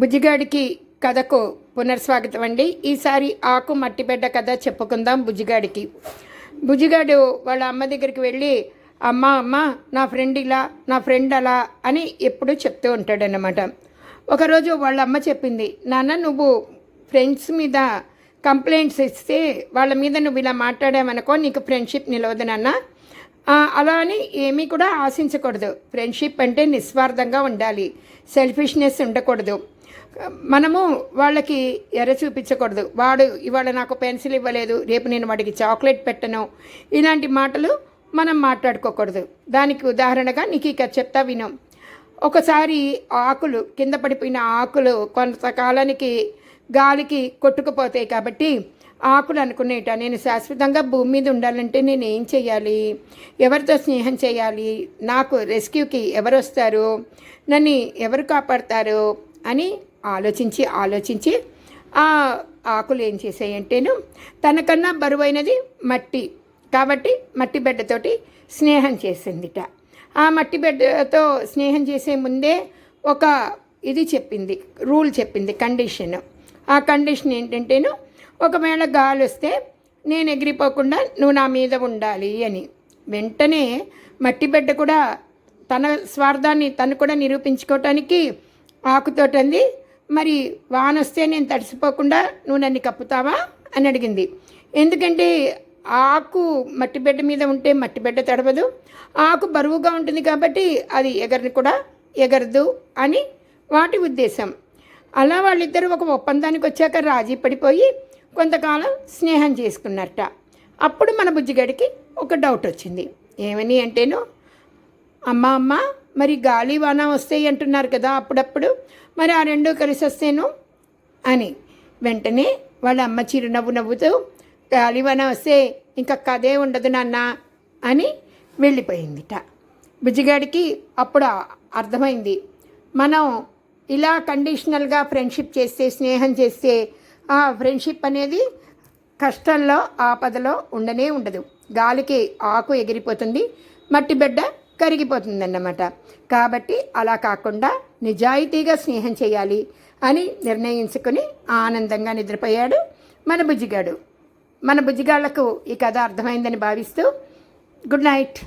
బుజ్జిగాడికి కథకు పునర్స్వాగతం అండి. ఈసారి ఆకు మట్టిబిడ్డ కథ చెప్పుకుందాం. బుజ్జిగాడు వాళ్ళ అమ్మ దగ్గరికి వెళ్ళి, అమ్మ నా ఫ్రెండ్ ఇలా, నా ఫ్రెండ్ అలా అని ఎప్పుడూ చెప్తూ ఉంటాడనమాట. ఒకరోజు వాళ్ళ అమ్మ చెప్పింది, నాన్న నువ్వు ఫ్రెండ్స్ మీద కంప్లైంట్స్ ఇస్తే వాళ్ళ మీద నువ్వు ఇలా మాట్లాడామనుకో నీకు ఫ్రెండ్షిప్ నిలవదు నాన్న. అలా అని ఏమీ కూడా ఆశించకూడదు. ఫ్రెండ్షిప్ అంటే నిస్వార్థంగా ఉండాలి, సెల్ఫిష్నెస్ ఉండకూడదు. మనము వాళ్ళకి ఎర చూపించకూడదు. వాడు ఇవాళ నాకు పెన్సిల్ ఇవ్వలేదు, రేపు నేను వాడికి చాక్లెట్ పెట్టను, ఇలాంటి మాటలు మనం మాట్లాడుకోకూడదు. దానికి ఉదాహరణగా నీకు ఇక చెప్తా విను. ఒకసారి ఆకులు కింద పడిపోయిన ఆకులు కొంతకాలానికి గాలికి కొట్టుకుపోతాయి. కాబట్టి ఆకులు అనుకునేట, నేను శాశ్వతంగా భూమి మీద ఉండాలంటే నేను ఏం చేయాలి, ఎవరితో స్నేహం చేయాలి, నాకు రెస్క్యూకి ఎవరు వస్తారు, నన్ను ఎవరు కాపాడతారు అని ఆలోచించి ఆ ఆకులు ఏం చేసాయంటేను, తనకన్నా బరువైనది మట్టి కాబట్టి మట్టి బిడ్డతోటి స్నేహం చేసిందిట. ఆ మట్టి బిడ్డతో స్నేహం చేసే ముందే ఒక రూల్ చెప్పింది, కండిషన్. ఆ కండిషన్ ఏంటంటేను, ఒకవేళ గాలి వస్తే నేను ఎగిరిపోకుండా నువ్వు నా మీద ఉండాలి అని. వెంటనే మట్టి బిడ్డ కూడా తన స్వార్థాన్ని తను కూడా నిరూపించుకోవటానికి ఆకుతోటంది, మరి వాన వస్తే నేను తడిసిపోకుండా నువ్వు నన్ను కప్పుతావా అని అడిగింది. ఎందుకంటే ఆకు మట్టి బిడ్డ మీద ఉంటే మట్టి బిడ్డ తడవదు, ఆకు బరువుగా ఉంటుంది కాబట్టి అది ఎగరదు అని వాటి ఉద్దేశం. అలా వాళ్ళిద్దరూ ఒక ఒప్పందానికి వచ్చాక రాజీ పడిపోయి కొంతకాలం స్నేహం చేసుకున్నారట. అప్పుడు మన బుజ్జిగాడికి ఒక డౌట్ వచ్చింది. ఏమని అంటేను, అమ్మ మరి గాలి వాన వస్తాయి అంటున్నారు కదా అప్పుడప్పుడు, మరి ఆ రెండు కలిసి వస్తేను అని. వెంటనే వాళ్ళ అమ్మ చిరునవ్వు నవ్వుతూ, గాలి వాన వస్తే ఇంకా కథే ఉండదు నాన్న అని వెళ్ళిపోయిందిట. బుజ్జిగాడికి అప్పుడు అర్థమైంది, మనం ఇలా కండిషనల్గా ఫ్రెండ్షిప్ చేస్తే, స్నేహం చేస్తే ఆ ఫ్రెండ్షిప్ అనేది కష్టంలో ఆపదలో ఉండదు. గాలికి ఆకు ఎగిరిపోతుంది, మట్టి బిడ్డ కరిగిపోతుందన్నమాట. కాబట్టి అలా కాకుండా నిజాయితీగా స్నేహం చేయాలి అని నిర్ణయించుకుని ఆనందంగా నిద్రపోయాడు మన బుజ్జిగాడు. మన బుజ్జిగాళ్లకు ఈ కథ అర్థమైందని భావిస్తూ గుడ్ నైట్.